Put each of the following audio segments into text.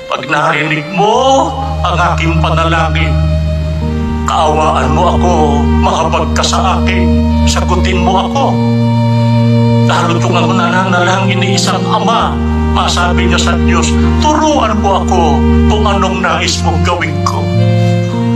Pag narinig mo ang aking panalangin, kaawaan mo ako, mahabag ka sa akin, sagutin mo ako. Lalo kung ako nananalangin ni isang ama, masabi niya sa Diyos, turuan mo ako kung anong nais mong gawin ko.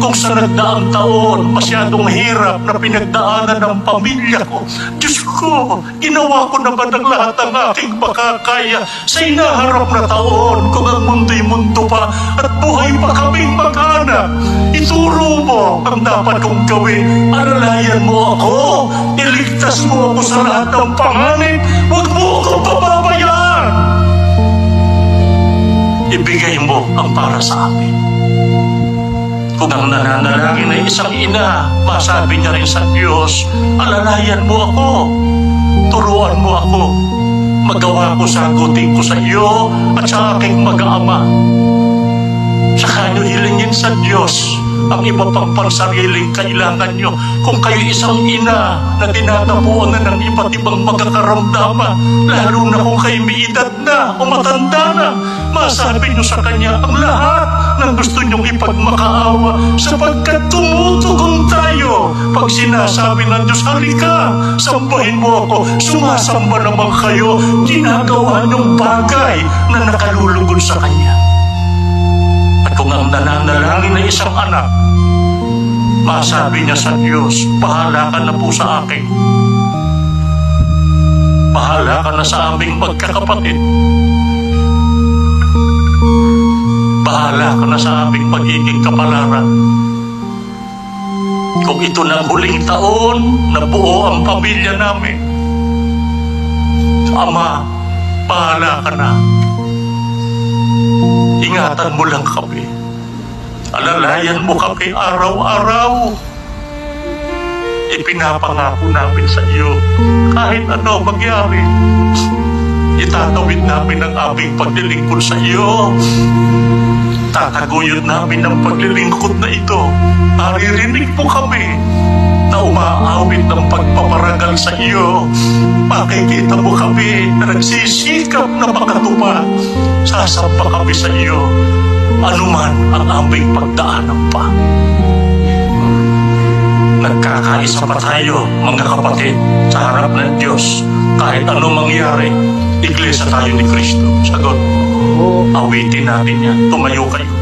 Kung sa nagdaang taon, masyadong hirap na pinagdaanan ng pamilya ko, Diyos ko, ginawa ko naman ang lahat ng aking makakaya sa inaharap na taon. Kung ang mundo'y mundo pa at buhay pa kaming mag-anak, ituro mo ang dapat kong gawin. Alalayan mo ako, iligtas mo ako sa lahat ng panganib, huwag mo ako pababayaan. Ibigay mo ang para sa amin. Kung ang nananalangin ay isang ina, masabi niya rin sa Diyos, alalayan mo ako, turuan mo ako, magawa ko, sagutin ko sa iyo at sa aking mag-aama. Saka nyo hilingin sa Diyos ang iba pang pansariling kailangan nyo. Kung kayo isang ina na dinadapuan na ng iba't ibang magkakaramdaman, lalo na kung kayo may edad na o matanda na, masabi nyo sa Kanya ang lahat ng gusto nyong ipagmakaawa, sapagkat tumutugong tayo pag sinasabi ng Diyos, halika, sambahin mo ako, sumasamba naman kayo, ginagawa nyong bagay na nakalulugod sa Kanya. At kung ang nananalangin na isang anak, masabi niya sa Diyos, bahala ka na po sa akin. Bahala ka na sa aming magkakapatid. Bahala ka na sa aming magiging kapalaran. Kung ito na huling taon na buo ang pamilya namin, Ama, bahala ka na. Ingatan mo lang kami. Alalayan mo kami araw-araw. Ipinapangako namin sa iyo, kahit ano mangyari, itatawid namin ang aming paglilingkod sa iyo. Tataguyod namin ang paglilingkod na ito. Maririnig mo kami na umaawit ng pagpaparangal sa iyo. Makikita mo kami na nagsisikap na makatupad. Sasamba kami sa iyo, anuman ang aming pagdaanan pa. Nagkakaisa pa tayo, mga kapatid, sa harap ng Diyos. Kahit anong mangyari, iglesia tayo ni Kristo. Sagot, awitin natin yan. Tumayo kayo.